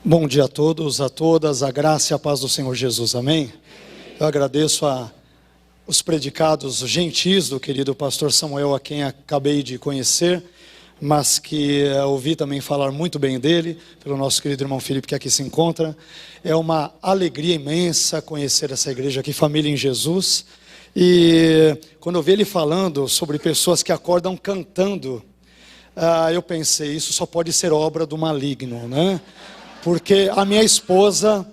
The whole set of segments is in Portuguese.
Bom dia a todos, a todas, a graça e a paz do Senhor Jesus, amém? Eu agradeço os predicados gentis do querido pastor Samuel, a quem acabei de conhecer, mas que ouvi também falar muito bem dele, pelo nosso querido irmão Felipe que aqui se encontra. É uma alegria imensa conhecer essa igreja aqui, família em Jesus, e quando eu vi ele falando sobre pessoas que acordam cantando, eu pensei, isso só pode ser obra do maligno, né? Porque a minha esposa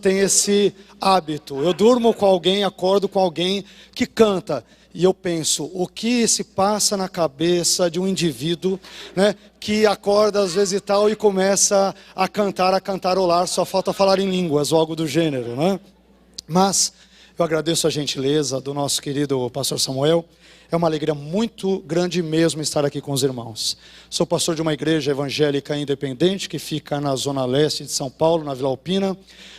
tem esse hábito. Eu durmo com alguém, acordo com alguém que canta. E eu penso, o que se passa na cabeça de um indivíduo, né, que acorda às vezes e tal e começa a cantarolar, só falta falar em línguas ou algo do gênero, né? Mas eu agradeço a gentileza do nosso querido pastor Samuel. É uma alegria muito grande mesmo estar aqui com os irmãos. Sou pastor de uma igreja evangélica independente que fica na zona leste de São Paulo, na Vila Alpina.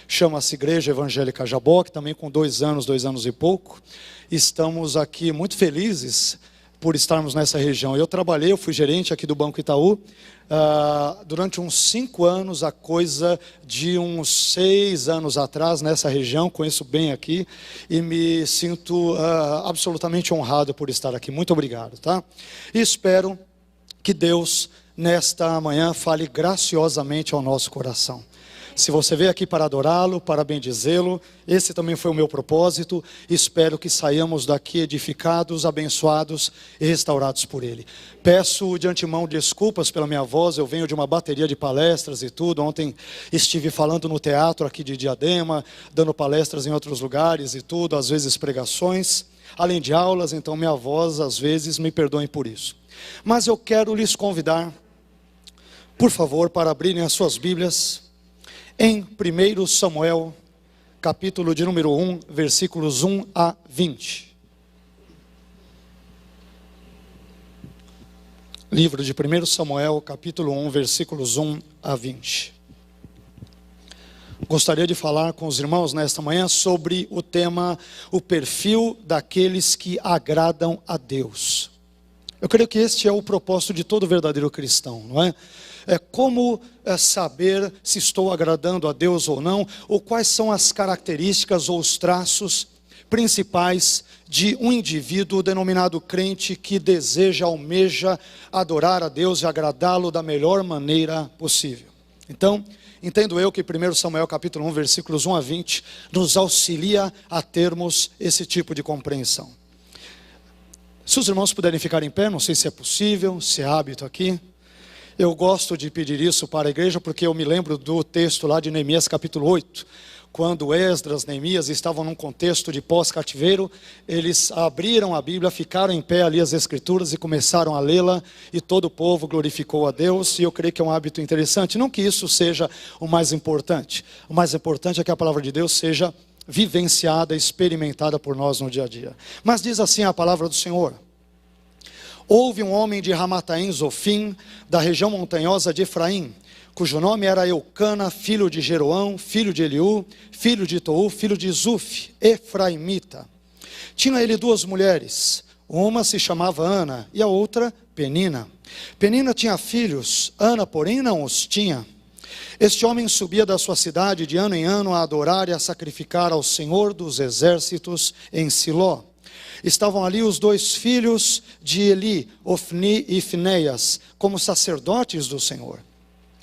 Chama-se Igreja Evangélica Jaboque, também com 2 anos e pouco. Estamos aqui muito felizes por estarmos nessa região. Eu fui gerente aqui do Banco Itaú durante uns 5 anos, a coisa de uns 6 anos atrás nessa região, conheço bem aqui e me sinto absolutamente honrado por estar aqui. Muito obrigado, tá? E espero que Deus nesta manhã fale graciosamente ao nosso coração. Se você veio aqui para adorá-lo, para bendizê-lo, esse também foi o meu propósito. Espero que saiamos daqui edificados, abençoados e restaurados por Ele. Peço de antemão desculpas pela minha voz, eu venho de uma bateria de palestras e tudo. Ontem estive falando no teatro aqui de Diadema, dando palestras em outros lugares e tudo, às vezes pregações, além de aulas, então minha voz às vezes me perdoem por isso. Mas eu quero lhes convidar, por favor, para abrirem as suas Bíblias em 1 Samuel, capítulo de número 1, versículos 1 a 20. Livro de 1 Samuel, capítulo 1, versículos 1 a 20. Gostaria de falar com os irmãos nesta manhã sobre o tema, o perfil daqueles que agradam a Deus. Eu creio que este é o propósito de todo verdadeiro cristão, não é? Como saber se estou agradando a Deus ou não, ou quais são as características ou os traços principais de um indivíduo denominado crente que deseja, almeja adorar a Deus e agradá-lo da melhor maneira possível. Então, entendo eu que 1 Samuel capítulo 1, versículos 1 a 20, nos auxilia a termos esse tipo de compreensão. Se os irmãos puderem ficar em pé, não sei se é possível, se é hábito aqui. Eu gosto de pedir isso para a igreja porque eu me lembro do texto lá de Neemias capítulo 8, quando Esdras, Neemias estavam num contexto de pós-cativeiro, eles abriram a Bíblia, ficaram em pé ali as escrituras e começaram a lê-la, e todo o povo glorificou a Deus, e eu creio que é um hábito interessante. Não que isso seja o mais importante é que a palavra de Deus seja vivenciada, experimentada por nós no dia a dia. Mas diz assim a palavra do Senhor: houve um homem de Ramataim Zofim, da região montanhosa de Efraim, cujo nome era Eucana, filho de Jeroão, filho de Eliú, filho de Tou, filho de Zuf, efraimita. Tinha ele 2 mulheres, uma se chamava Ana e a outra Penina. Penina tinha filhos, Ana porém não os tinha. Este homem subia da sua cidade de ano em ano a adorar e a sacrificar ao Senhor dos exércitos em Siló. Estavam ali os 2 filhos de Eli, Ofni e Finéias, como sacerdotes do Senhor.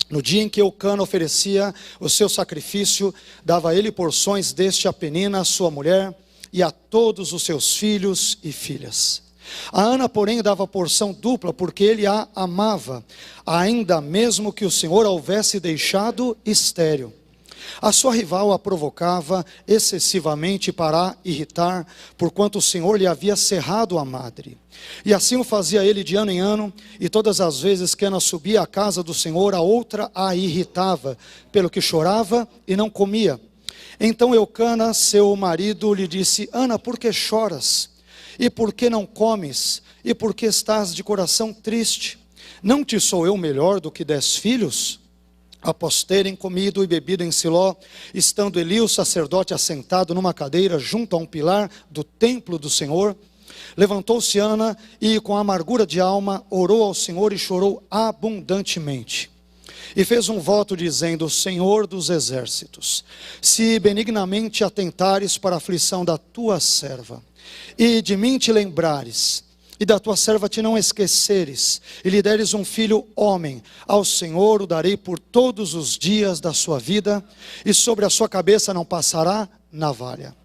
No dia em que Eucana oferecia o seu sacrifício, dava ele porções deste a Penina, sua mulher, e a todos os seus filhos e filhas. A Ana, porém, dava porção dupla, porque ele a amava, ainda mesmo que o Senhor a houvesse deixado estéril. A sua rival a provocava excessivamente para a irritar, porquanto o Senhor lhe havia cerrado a madre. E assim o fazia ele de ano em ano, e todas as vezes que Ana subia à casa do Senhor, a outra a irritava, pelo que chorava e não comia. Então Eucana, seu marido, lhe disse: Ana, por que choras? E por que não comes? E por que estás de coração triste? Não te sou eu melhor do que 10 filhos? Após terem comido e bebido em Siló, estando Eli, o sacerdote, assentado numa cadeira junto a um pilar do templo do Senhor, levantou-se Ana e, com amargura de alma, orou ao Senhor e chorou abundantemente. E fez um voto dizendo: Senhor dos exércitos, se benignamente atentares para a aflição da tua serva, e de mim te lembrares, e da tua serva te não esqueceres, e lhe deres um filho homem, ao Senhor o darei por todos os dias da sua vida, e sobre a sua cabeça não passará navalha.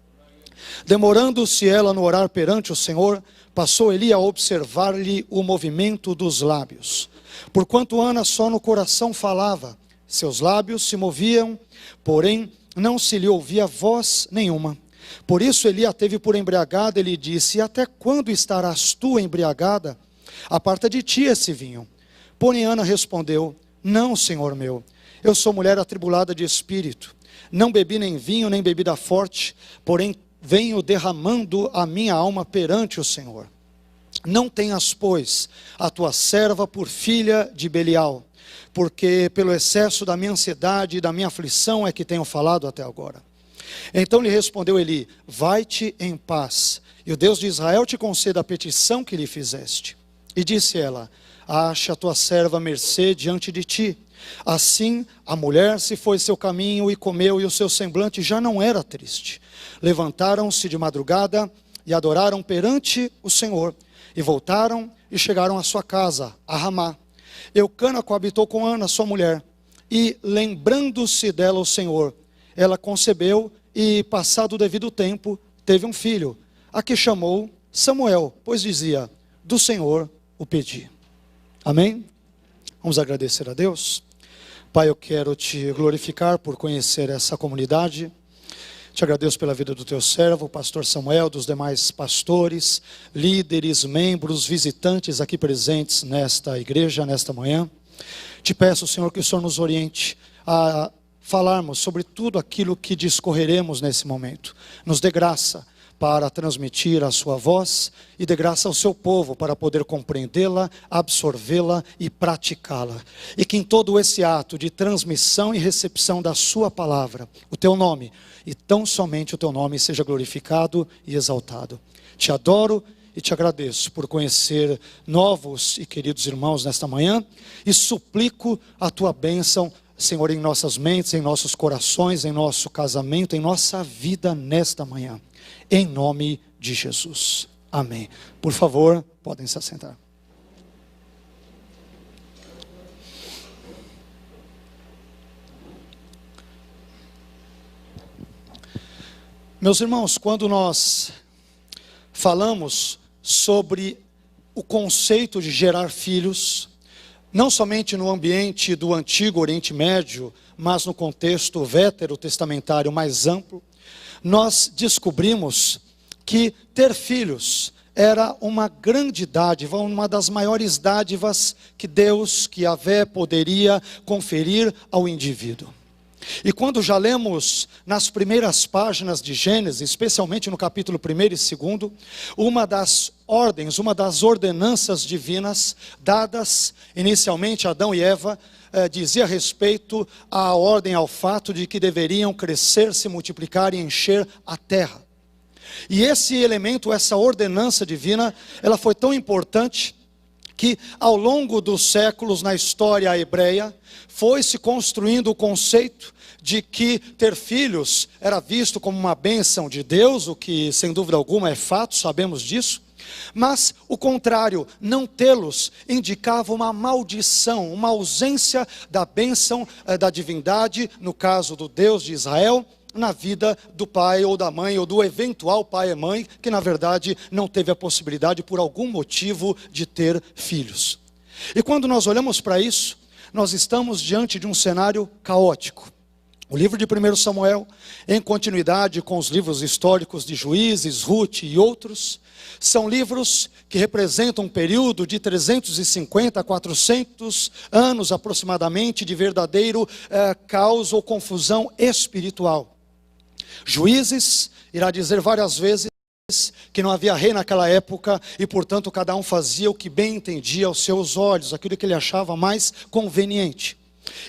Demorando-se ela no orar perante o Senhor, passou Eli a observar-lhe o movimento dos lábios. Porquanto Ana só no coração falava, seus lábios se moviam, porém não se lhe ouvia voz nenhuma. Por isso Eli a teve por embriagada e lhe disse: até quando estarás tu embriagada? Aparta de ti esse vinho. Porém Ana respondeu: não, Senhor meu, eu sou mulher atribulada de espírito. Não bebi nem vinho, nem bebida forte, porém venho derramando a minha alma perante o Senhor. Não tenhas, pois, a tua serva por filha de Belial, porque pelo excesso da minha ansiedade e da minha aflição é que tenho falado até agora. Então lhe respondeu Eli: vai-te em paz, e o Deus de Israel te conceda a petição que lhe fizeste. E disse ela: acha a tua serva mercê diante de ti. Assim a mulher se foi seu caminho e comeu, e o seu semblante já não era triste. Levantaram-se de madrugada e adoraram perante o Senhor, e voltaram e chegaram à sua casa, a Ramá. Eucana coabitou com Ana, sua mulher, e lembrando-se dela o Senhor, ela concebeu e, passado o devido tempo, teve um filho, a que chamou Samuel, pois dizia: do Senhor o pedi. Amém? Vamos agradecer a Deus. Pai, eu quero te glorificar por conhecer essa comunidade. Te agradeço pela vida do teu servo, o pastor Samuel, dos demais pastores, líderes, membros, visitantes aqui presentes nesta igreja, nesta manhã. Te peço, Senhor, que o Senhor nos oriente a falarmos sobre tudo aquilo que discorreremos nesse momento. Nos dê graça para transmitir a sua voz e dê graça ao seu povo para poder compreendê-la, absorvê-la e praticá-la. E que em todo esse ato de transmissão e recepção da sua palavra, o teu nome, e tão somente o teu nome, seja glorificado e exaltado. Te adoro e te agradeço por conhecer novos e queridos irmãos nesta manhã, e suplico a tua bênção, Senhor, em nossas mentes, em nossos corações, em nosso casamento, em nossa vida nesta manhã. Em nome de Jesus. Amém. Por favor, podem se assentar. Meus irmãos, quando nós falamos sobre o conceito de gerar filhos, não somente no ambiente do antigo Oriente Médio, mas no contexto veterotestamentário mais amplo, nós descobrimos que ter filhos era uma grande dádiva, uma das maiores dádivas que Deus, que Yahvé, poderia conferir ao indivíduo. E quando já lemos nas primeiras páginas de Gênesis, especialmente no capítulo 1 e 2, uma das ordens, uma das ordenanças divinas dadas inicialmente a Adão e Eva, dizia respeito à ordem, ao fato de que deveriam crescer, se multiplicar e encher a terra. E esse elemento, essa ordenança divina, ela foi tão importante que ao longo dos séculos na história hebreia, foi se construindo o conceito de que ter filhos era visto como uma bênção de Deus, o que sem dúvida alguma é fato, sabemos disso. Mas o contrário, não tê-los, indicava uma maldição, uma ausência da bênção da divindade, no caso do Deus de Israel, na vida do pai ou da mãe, ou do eventual pai e mãe, que na verdade não teve a possibilidade por algum motivo de ter filhos. E quando nós olhamos para isso, nós estamos diante de um cenário caótico. O livro de 1 Samuel, em continuidade com os livros históricos de Juízes, Ruth e outros, são livros que representam um período de 350 a 400 anos aproximadamente de verdadeiro caos ou confusão espiritual. Juízes irá dizer várias vezes que não havia rei naquela época e, portanto, cada um fazia o que bem entendia aos seus olhos, aquilo que ele achava mais conveniente.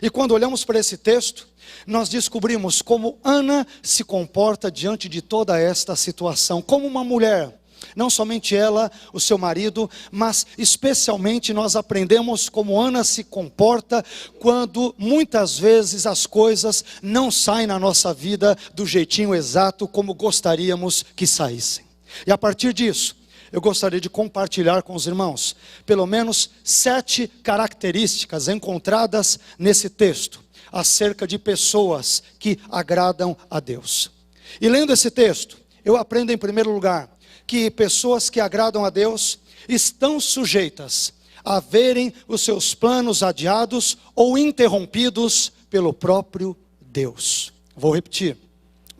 E quando olhamos para esse texto, nós descobrimos como Ana se comporta diante de toda esta situação, como uma mulher não somente ela, o seu marido, mas especialmente nós aprendemos como Ana se comporta quando muitas vezes as coisas não saem na nossa vida do jeitinho exato como gostaríamos que saíssem. E a partir disso, eu gostaria de compartilhar com os irmãos pelo menos 7 características encontradas nesse texto acerca de pessoas que agradam a Deus. E lendo esse texto, eu aprendo em primeiro lugar que pessoas que agradam a Deus estão sujeitas a verem os seus planos adiados ou interrompidos pelo próprio Deus. Vou repetir,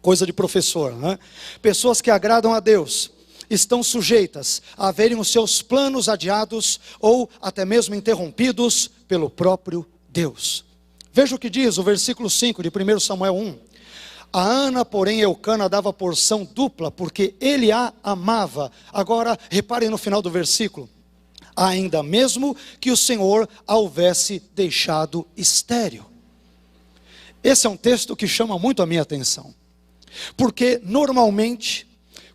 coisa de professor, né? Pessoas que agradam a Deus estão sujeitas a verem os seus planos adiados ou até mesmo interrompidos pelo próprio Deus. Veja o que diz o versículo 5 de 1 Samuel 1. A Ana, porém, Eucana dava porção dupla, porque ele a amava. Agora, reparem no final do versículo. Ainda mesmo que o Senhor a houvesse deixado estéril. Esse é um texto que chama muito a minha atenção. Porque, normalmente,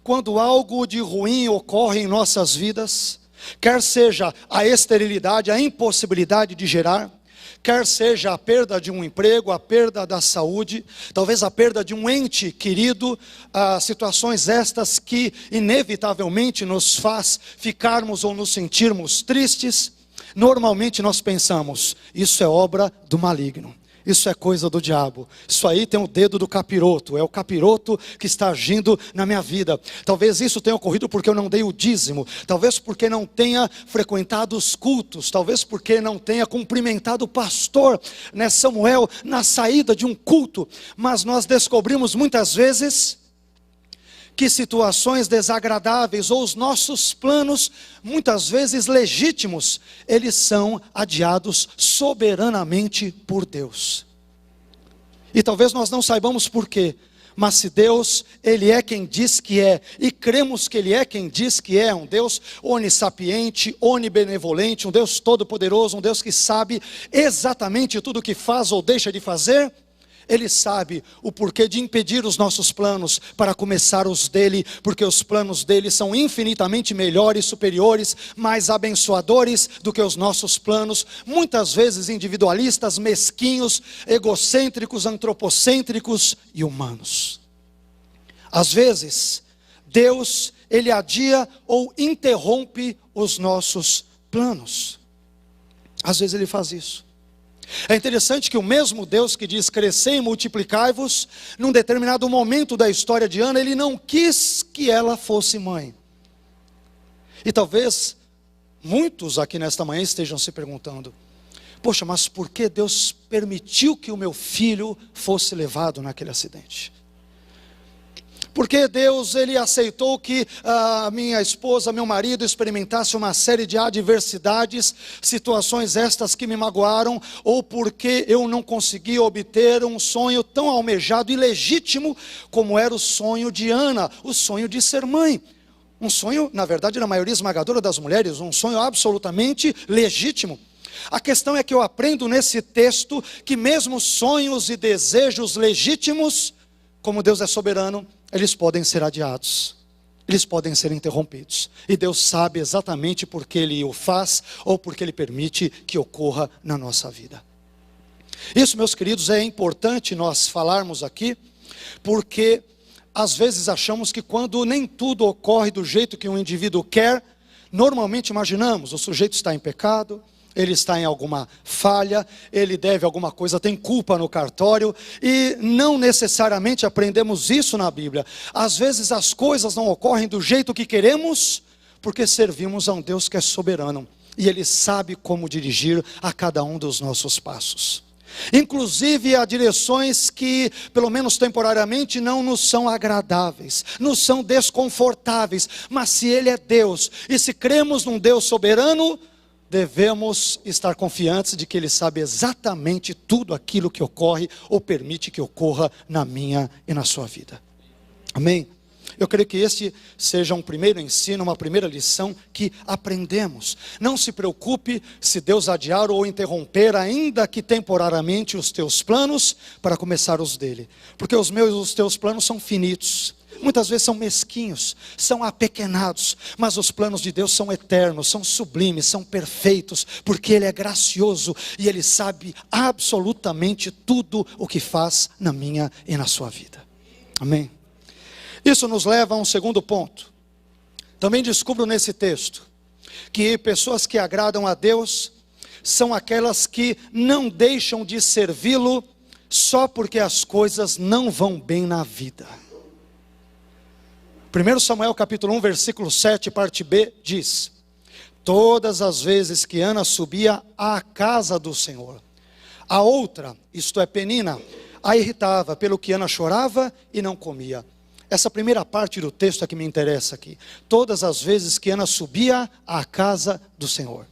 quando algo de ruim ocorre em nossas vidas, quer seja a esterilidade, a impossibilidade de gerar, quer seja a perda de um emprego, a perda da saúde, talvez a perda de um ente querido, situações estas que inevitavelmente nos faz ficarmos ou nos sentirmos tristes, normalmente nós pensamos, isso é obra do maligno. Isso é coisa do diabo. Isso aí tem o dedo do capiroto. É o capiroto que está agindo na minha vida. Talvez isso tenha ocorrido porque eu não dei o dízimo. Talvez porque não tenha frequentado os cultos. Talvez porque não tenha cumprimentado o pastor, né, Samuel, na saída de um culto. Mas nós descobrimos muitas vezes que situações desagradáveis ou os nossos planos, muitas vezes legítimos, eles são adiados soberanamente por Deus. E talvez nós não saibamos por quê, mas se Deus, Ele é quem diz que é, e cremos que Ele é quem diz que é, um Deus onissapiente, onibenevolente, um Deus todo-poderoso, um Deus que sabe exatamente tudo o que faz ou deixa de fazer, Ele sabe o porquê de impedir os nossos planos para começar os dele, porque os planos dele são infinitamente melhores, superiores, mais abençoadores do que os nossos planos, muitas vezes individualistas, mesquinhos, egocêntricos, antropocêntricos e humanos. Às vezes, Deus, Ele adia ou interrompe os nossos planos. Às vezes Ele faz isso. É interessante que o mesmo Deus que diz crescei e multiplicai-vos, num determinado momento da história de Ana, Ele não quis que ela fosse mãe. E talvez muitos aqui nesta manhã estejam se perguntando, poxa, mas por que Deus permitiu que o meu filho fosse levado naquele acidente? Porque Deus, Ele aceitou que a minha esposa, meu marido experimentasse uma série de adversidades, situações estas que me magoaram, ou porque eu não consegui obter um sonho tão almejado e legítimo como era o sonho de Ana, o sonho de ser mãe. Um sonho, na verdade, na maioria esmagadora das mulheres, um sonho absolutamente legítimo. A questão é que eu aprendo nesse texto que mesmo sonhos e desejos legítimos, como Deus é soberano, eles podem ser adiados, eles podem ser interrompidos. E Deus sabe exatamente por que Ele o faz, ou porque Ele permite que ocorra na nossa vida. Isso, meus queridos, é importante nós falarmos aqui, porque às vezes achamos que quando nem tudo ocorre do jeito que um indivíduo quer, normalmente imaginamos, o sujeito está em pecado, ele está em alguma falha, ele deve alguma coisa, tem culpa no cartório, e não necessariamente aprendemos isso na Bíblia. Às vezes as coisas não ocorrem do jeito que queremos, porque servimos a um Deus que é soberano, e Ele sabe como dirigir a cada um dos nossos passos. Inclusive há direções que, pelo menos temporariamente, não nos são agradáveis, nos são desconfortáveis, mas se Ele é Deus, e se cremos num Deus soberano, devemos estar confiantes de que Ele sabe exatamente tudo aquilo que ocorre ou permite que ocorra na minha e na sua vida. Amém? Eu creio que este seja um primeiro ensino, uma primeira lição que aprendemos. Não se preocupe se Deus adiar ou interromper, ainda que temporariamente, os teus planos para começar os dele. Porque os meus e os teus planos são finitos. Muitas vezes são mesquinhos, são apequenados, mas os planos de Deus são eternos, são sublimes, são perfeitos, porque Ele é gracioso e Ele sabe absolutamente tudo o que faz na minha e na sua vida. Amém? Isso nos leva a um segundo ponto. Também descubro nesse texto que pessoas que agradam a Deus são aquelas que não deixam de servi-lo só porque as coisas não vão bem na vida. 1 Samuel capítulo 1, versículo 7, parte B, diz: todas as vezes que Ana subia à casa do Senhor, a outra, isto é Penina, a irritava, pelo que Ana chorava e não comia. Essa primeira parte do texto é que me interessa aqui. Todas as vezes que Ana subia à casa do Senhor.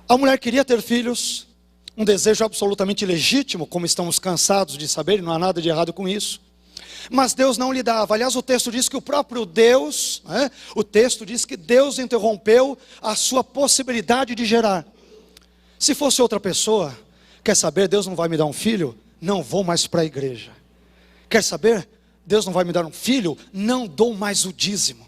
A mulher queria ter filhos, um desejo absolutamente legítimo, como estamos cansados de saber, não há nada de errado com isso. Mas Deus não lhe dava. Aliás, o texto diz que o próprio Deus, o texto diz que Deus interrompeu a sua possibilidade de gerar. Se fosse outra pessoa, quer saber, Deus não vai me dar um filho? Não vou mais para a igreja. Quer saber? Deus não vai me dar um filho? Não dou mais o dízimo.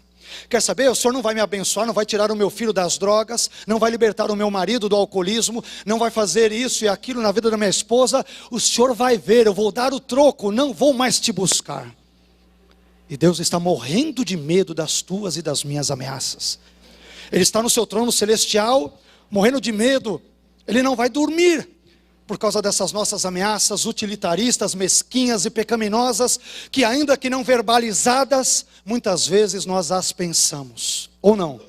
Quer saber? O Senhor não vai me abençoar, não vai tirar o meu filho das drogas, não vai libertar o meu marido do alcoolismo, não vai fazer isso e aquilo na vida da minha esposa. O Senhor vai ver, eu vou dar o troco, não vou mais te buscar. E Deus está morrendo de medo das tuas e das minhas ameaças. Ele está no seu trono celestial, morrendo de medo. Ele não vai dormir por causa dessas nossas ameaças utilitaristas, mesquinhas e pecaminosas, que ainda que não verbalizadas, muitas vezes nós as pensamos, ou não.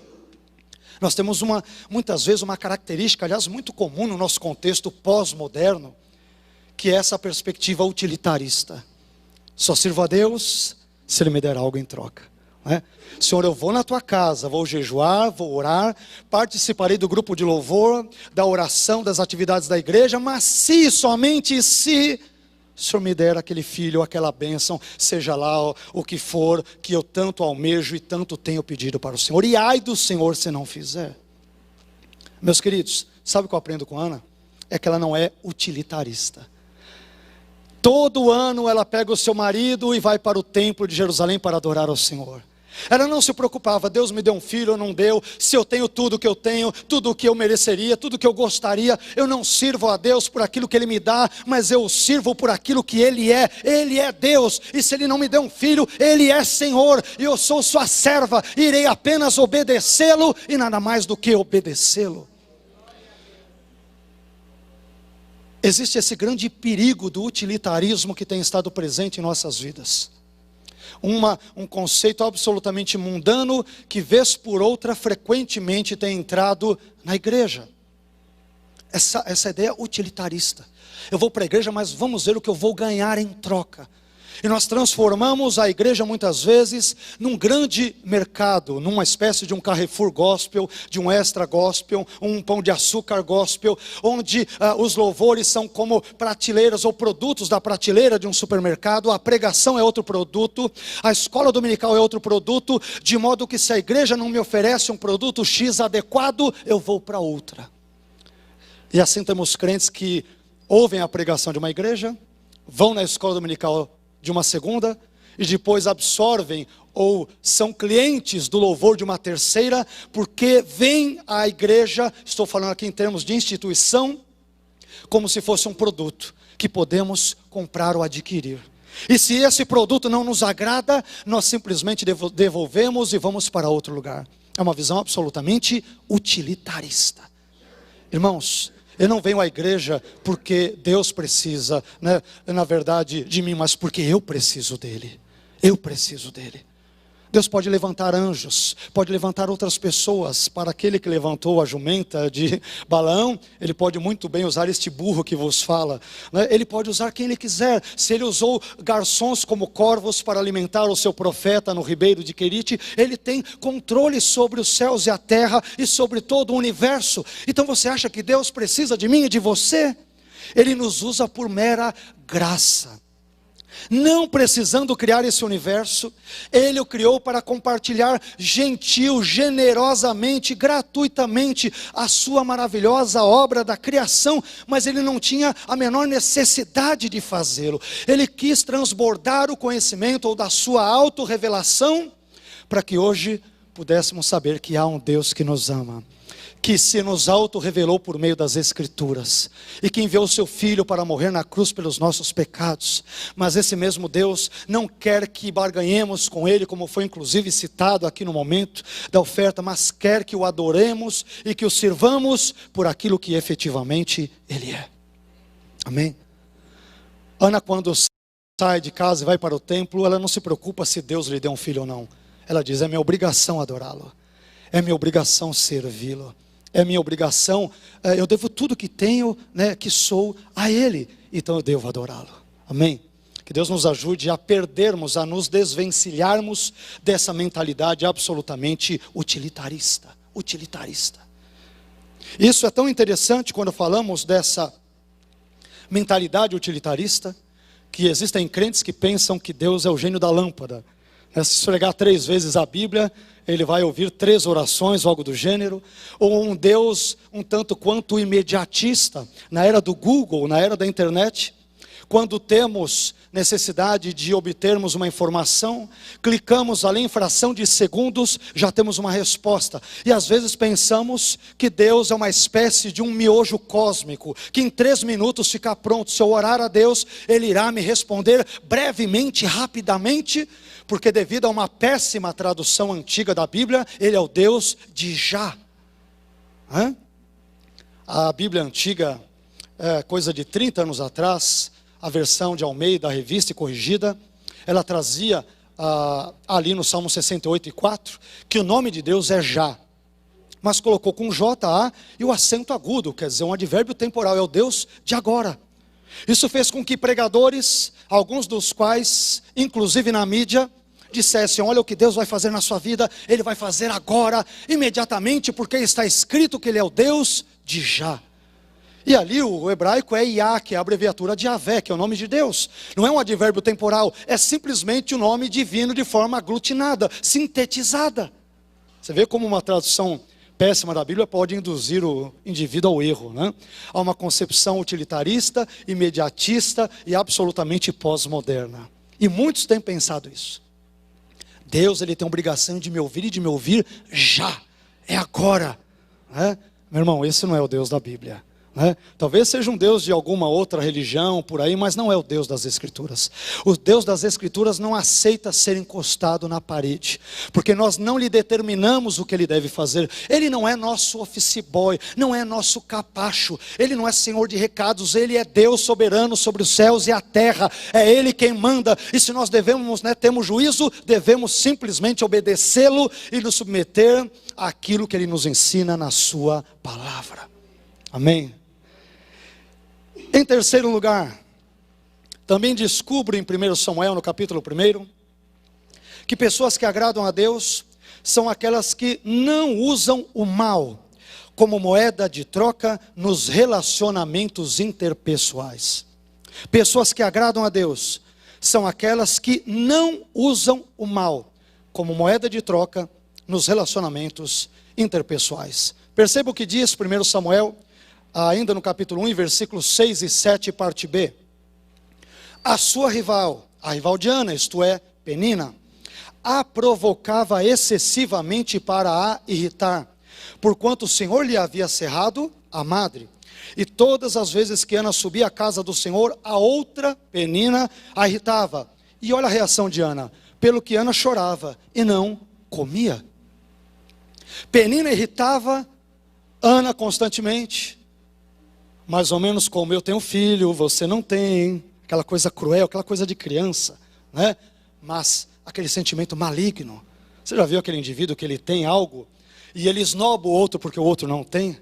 Nós temos muitas vezes uma característica, aliás, muito comum no nosso contexto pós-moderno, que é essa perspectiva utilitarista. Só sirvo a Deus se Ele me der algo em troca. Senhor, eu vou na tua casa, vou jejuar, vou orar, participarei do grupo de louvor, da oração, das atividades da igreja, mas se, somente se, o Senhor me der aquele filho, aquela bênção, seja lá o que for, que eu tanto almejo e tanto tenho pedido para o Senhor. E ai do Senhor se não fizer. Meus queridos, sabe o que eu aprendo com Ana? É que ela não é utilitarista. Todo ano ela pega o seu marido e vai para o templo de Jerusalém para adorar ao Senhor. Ela não se preocupava, Deus me deu um filho ou não deu, se eu tenho tudo que eu tenho, tudo o que eu mereceria, tudo que eu gostaria. Eu não sirvo a Deus por aquilo que Ele me dá, mas eu sirvo por aquilo que Ele é Deus, e se Ele não me der um filho, Ele é Senhor, e eu sou sua serva, irei apenas obedecê-lo, e nada mais do que obedecê-lo. Existe esse grande perigo do utilitarismo que tem estado presente em nossas vidas. Um conceito absolutamente mundano que vez por outra frequentemente tem entrado na igreja. Essa ideia utilitarista. Eu vou para a igreja, mas vamos ver o que eu vou ganhar em troca. E nós transformamos a igreja muitas vezes num grande mercado, numa espécie de um Carrefour gospel, de um Extra gospel, um Pão de Açúcar gospel, onde os louvores são como prateleiras ou produtos da prateleira de um supermercado, a pregação é outro produto, a escola dominical é outro produto, de modo que se a igreja não me oferece um produto X adequado, eu vou para outra. E assim temos crentes que ouvem a pregação de uma igreja, vão na escola dominical de uma segunda, e depois absorvem ou são clientes do louvor de uma terceira, porque vêm à igreja, estou falando aqui em termos de instituição, como se fosse um produto que podemos comprar ou adquirir. E se esse produto não nos agrada, nós simplesmente devolvemos e vamos para outro lugar. É uma visão absolutamente utilitarista. Irmãos, eu não venho à igreja porque Deus precisa, na verdade, de mim, mas porque eu preciso dele. Eu preciso dele. Deus pode levantar anjos, pode levantar outras pessoas. Para aquele que levantou a jumenta de Balaão, ele pode muito bem usar este burro que vos fala, Ele pode usar quem ele quiser. Se ele usou garçons como corvos para alimentar o seu profeta no ribeiro de Querite, ele tem controle sobre os céus e a terra e sobre todo o universo. Então você acha que Deus precisa de mim e de você? Ele nos usa por mera graça. Não precisando criar esse universo, Ele o criou para compartilhar gentil, generosamente, gratuitamente a sua maravilhosa obra da criação, mas Ele não tinha a menor necessidade de fazê-lo. Ele quis transbordar o conhecimento ou da sua autorrevelação, para que hoje pudéssemos saber que há um Deus que nos ama, que se nos auto-revelou por meio das Escrituras, e que enviou o seu Filho para morrer na cruz pelos nossos pecados. Mas esse mesmo Deus não quer que barganhemos com Ele, como foi inclusive citado aqui no momento da oferta, mas quer que o adoremos e que o sirvamos por aquilo que efetivamente Ele é. Amém? Ana, quando sai de casa e vai para o templo, ela não se preocupa se Deus lhe deu um filho ou não. Ela diz: é minha obrigação adorá-lo, é minha obrigação servi-lo, é minha obrigação, eu devo tudo que tenho, que sou, a Ele, então eu devo adorá-lo. Amém? Que Deus nos ajude a perdermos, a nos desvencilharmos dessa mentalidade absolutamente utilitarista. Isso é tão interessante quando falamos dessa mentalidade utilitarista, que existem crentes que pensam que Deus é o gênio da lâmpada. Se esfregar 3 vezes a Bíblia, ele vai ouvir 3 orações, algo do gênero. Ou um Deus um tanto quanto imediatista. Na era do Google, na era da internet, quando temos necessidade de obtermos uma informação, clicamos ali em fração de segundos, já temos uma resposta. E às vezes pensamos que Deus é uma espécie de um miojo cósmico, que em 3 minutos fica pronto. Se eu orar a Deus, Ele irá me responder brevemente, rapidamente, porque devido a uma péssima tradução antiga da Bíblia, Ele é o Deus de já. A Bíblia antiga, coisa de 30 anos atrás, a versão de Almeida, a revista e corrigida, ela trazia ali no Salmo 68:4, que o nome de Deus é já, mas colocou com J-A e o acento agudo, quer dizer, um advérbio temporal, é o Deus de agora. Isso fez com que pregadores, alguns dos quais, inclusive na mídia, dissessem: olha o que Deus vai fazer na sua vida, Ele vai fazer agora, imediatamente, porque está escrito que Ele é o Deus de já. E ali o hebraico é Yah, que é a abreviatura de Yahvé, que é o nome de Deus. Não é um advérbio temporal, é simplesmente o nome divino de forma aglutinada, sintetizada. Você vê como uma tradução péssima da Bíblia pode induzir o indivíduo ao erro, a uma concepção utilitarista, imediatista e absolutamente pós-moderna. E muitos têm pensado isso. Deus, Ele tem a obrigação de me ouvir e de me ouvir já, é agora. Meu irmão, esse não é o Deus da Bíblia. Talvez seja um Deus de alguma outra religião por aí, mas não é o Deus das Escrituras. O Deus das Escrituras não aceita ser encostado na parede, porque nós não lhe determinamos o que Ele deve fazer. Ele não é nosso office boy, não é nosso capacho, Ele não é senhor de recados, Ele é Deus soberano sobre os céus e a terra, é Ele quem manda. E se nós devemos, temos juízo, devemos simplesmente obedecê-lo e nos submeter àquilo que Ele nos ensina na sua palavra. Amém? Em terceiro lugar, também descubro em 1 Samuel, no capítulo 1, que pessoas que agradam a Deus são aquelas que não usam o mal como moeda de troca nos relacionamentos interpessoais. Pessoas que agradam a Deus são aquelas que não usam o mal como moeda de troca nos relacionamentos interpessoais. Perceba o que diz 1 Samuel, ainda no capítulo 1, versículos 6 e 7, parte B. A sua rival, a rival de Ana, isto é, Penina, a provocava excessivamente para a irritar, porquanto o Senhor lhe havia cerrado a madre. E todas as vezes que Ana subia à casa do Senhor, a outra Penina a irritava. E olha a reação de Ana: pelo que Ana chorava e não comia. Penina irritava Ana constantemente, mais ou menos como: eu tenho filho, você não tem. Aquela coisa cruel, aquela coisa de criança, mas aquele sentimento maligno. Você já viu aquele indivíduo que ele tem algo e ele esnoba o outro porque o outro não tem?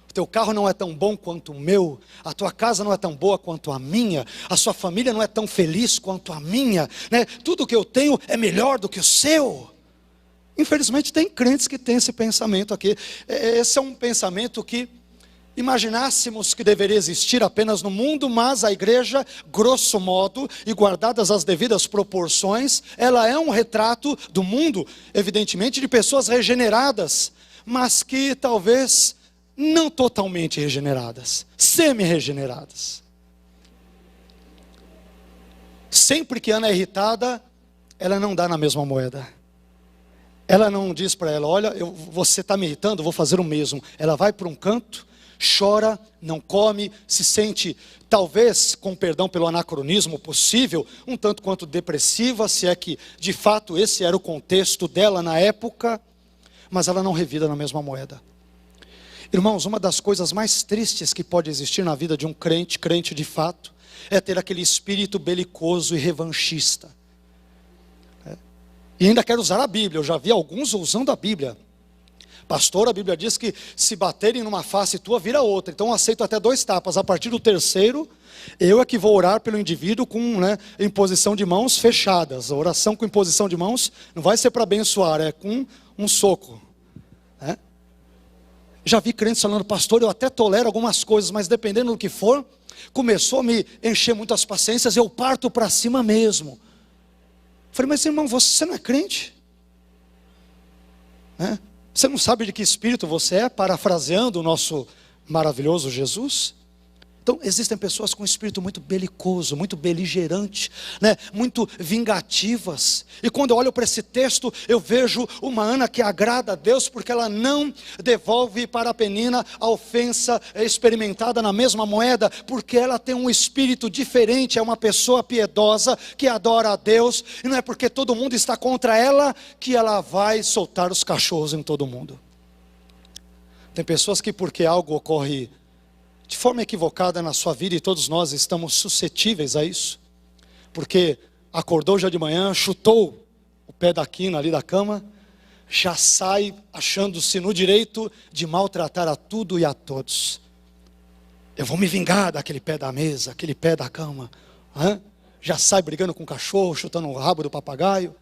O teu carro não é tão bom quanto o meu, a tua casa não é tão boa quanto a minha, a sua família não é tão feliz quanto a minha, Tudo que eu tenho é melhor do que o seu. Infelizmente tem crentes que têm esse pensamento aqui. Esse é um pensamento que imaginássemos que deveria existir apenas no mundo, mas a igreja, grosso modo, e guardadas as devidas proporções, ela é um retrato do mundo, evidentemente, de pessoas regeneradas, mas que talvez não totalmente regeneradas, semi-regeneradas. Sempre que Ana é irritada, ela não dá na mesma moeda. Ela não diz para ela, olha, você está me irritando, eu vou fazer o mesmo. Ela vai para um canto, chora, não come, se sente, talvez, com perdão pelo anacronismo possível, um tanto quanto depressiva, se é que de fato esse era o contexto dela na época, mas ela não revida na mesma moeda. Irmãos, uma das coisas mais tristes que pode existir na vida de um crente, crente de fato, é ter aquele espírito belicoso e revanchista. E ainda quero usar a Bíblia, eu já vi alguns usando a Bíblia. Pastor, a Bíblia diz que se baterem numa face tua, vira outra. Então eu aceito até 2 tapas. A partir do terceiro, eu é que vou orar pelo indivíduo com imposição de mãos fechadas. A oração com imposição de mãos não vai ser para abençoar, é com um soco. Já vi crentes falando, pastor, eu até tolero algumas coisas, mas dependendo do que for, começou a me encher muito as paciências, eu parto para cima mesmo. Falei, mas irmão, você não é crente? Você não sabe de que espírito você é? Parafraseando o nosso maravilhoso Jesus. Então existem pessoas com um espírito muito belicoso, muito beligerante, muito vingativas. E quando eu olho para esse texto, eu vejo uma Ana que agrada a Deus, porque ela não devolve para a Penina a ofensa experimentada na mesma moeda, porque ela tem um espírito diferente, é uma pessoa piedosa, que adora a Deus, e não é porque todo mundo está contra ela, que ela vai soltar os cachorros em todo mundo. Tem pessoas que porque algo ocorre de forma equivocada na sua vida, e todos nós estamos suscetíveis a isso, porque acordou já de manhã, chutou o pé da quina ali da cama, já sai achando-se no direito de maltratar a tudo e a todos. Eu vou me vingar daquele pé da mesa, aquele pé da cama. Já sai brigando com o cachorro, chutando o rabo do papagaio.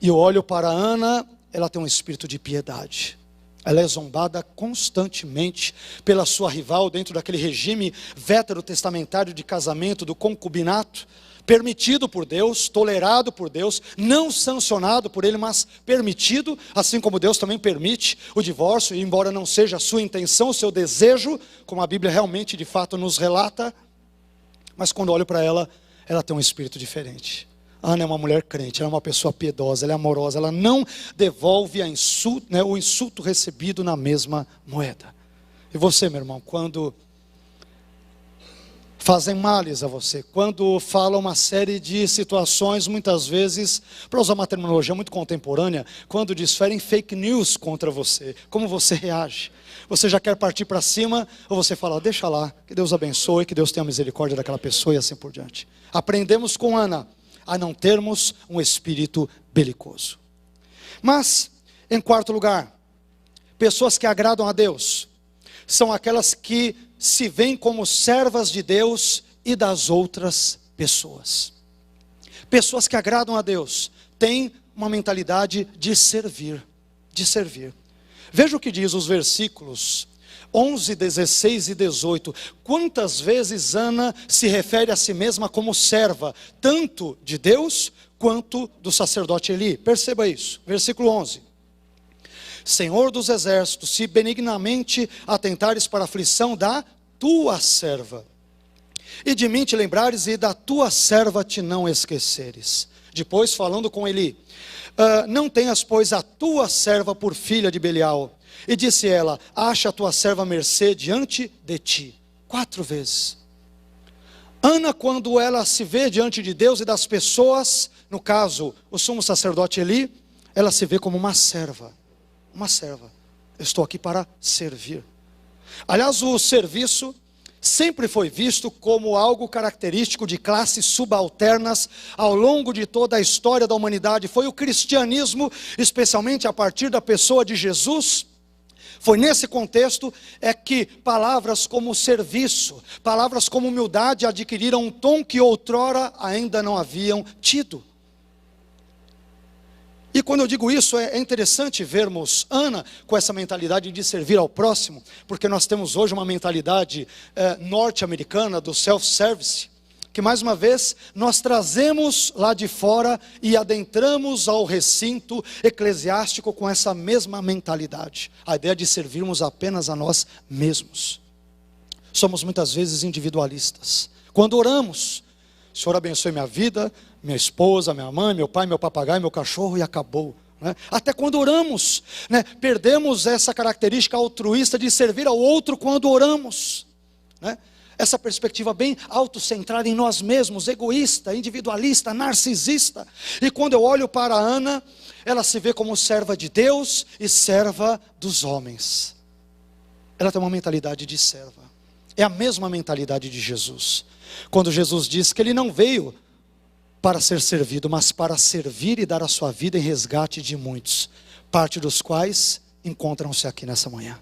E eu olho para a Ana, ela tem um espírito de piedade. Ela é zombada constantemente pela sua rival dentro daquele regime veterotestamentário de casamento, do concubinato, permitido por Deus, tolerado por Deus, não sancionado por Ele, mas permitido, assim como Deus também permite o divórcio, e embora não seja a sua intenção, o seu desejo, como a Bíblia realmente de fato nos relata, mas quando olho para ela, ela tem um espírito diferente. Ana é uma mulher crente, ela é uma pessoa piedosa, ela é amorosa, ela não devolve o insulto recebido na mesma moeda. E você, meu irmão, quando fazem males a você, quando falam uma série de situações, muitas vezes, para usar uma terminologia muito contemporânea, quando desferem fake news contra você, como você reage? Você já quer partir para cima, ou você fala, deixa lá, que Deus abençoe, que Deus tenha misericórdia daquela pessoa e assim por diante. Aprendemos com Ana a não termos um espírito belicoso. Mas, em quarto lugar, pessoas que agradam a Deus são aquelas que se veem como servas de Deus e das outras pessoas. Pessoas que agradam a Deus têm uma mentalidade de servir, Veja o que diz os versículos 11, 16 e 18. Quantas vezes Ana se refere a si mesma como serva, tanto de Deus quanto do sacerdote Eli. Perceba isso, versículo 11. Senhor dos exércitos, se benignamente atentares para a aflição da tua serva, e de mim te lembrares, e da tua serva te não esqueceres. Depois falando com Eli, não tenhas pois a tua serva por filha de Belial. E disse ela, acha a tua serva mercê diante de ti. 4 vezes. Ana, quando ela se vê diante de Deus e das pessoas, no caso, o sumo sacerdote Eli, ela se vê como uma serva. Uma serva. Eu estou aqui para servir. Aliás, o serviço sempre foi visto como algo característico de classes subalternas ao longo de toda a história da humanidade. Foi o cristianismo, especialmente a partir da pessoa de Jesus. Foi nesse contexto que palavras como serviço, palavras como humildade adquiriram um tom que outrora ainda não haviam tido. E quando eu digo isso, é interessante vermos Ana com essa mentalidade de servir ao próximo, porque nós temos hoje uma mentalidade norte-americana do self-service, que mais uma vez nós trazemos lá de fora e adentramos ao recinto eclesiástico com essa mesma mentalidade, a ideia de servirmos apenas a nós mesmos. Somos muitas vezes individualistas. Quando oramos, Senhor abençoe minha vida, minha esposa, minha mãe, meu pai, meu papagaio, meu cachorro, e acabou. Até quando oramos, perdemos essa característica altruísta de servir ao outro quando oramos. Essa perspectiva bem autocentrada em nós mesmos, egoísta, individualista, narcisista. E quando eu olho para Ana, ela se vê como serva de Deus e serva dos homens. Ela tem uma mentalidade de serva. É a mesma mentalidade de Jesus. Quando Jesus diz que Ele não veio para ser servido, mas para servir e dar a sua vida em resgate de muitos, parte dos quais encontram-se aqui nessa manhã.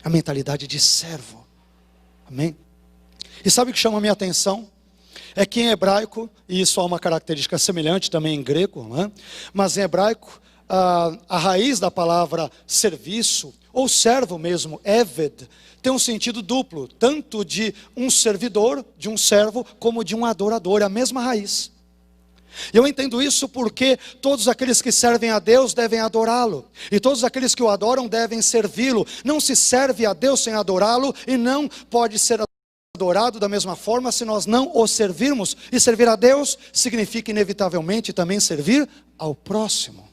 A mentalidade de servo. Amém? E sabe o que chama a minha atenção? É que em hebraico, e isso há uma característica semelhante também em grego, mas em hebraico, a raiz da palavra serviço, ou servo mesmo, eved, tem um sentido duplo, tanto de um servidor, de um servo, como de um adorador, é a mesma raiz. E eu entendo isso porque todos aqueles que servem a Deus devem adorá-lo, e todos aqueles que o adoram devem servi-lo. Não se serve a Deus sem adorá-lo, e não pode ser adorado da mesma forma se nós não o servirmos. E servir a Deus significa inevitavelmente também servir ao próximo.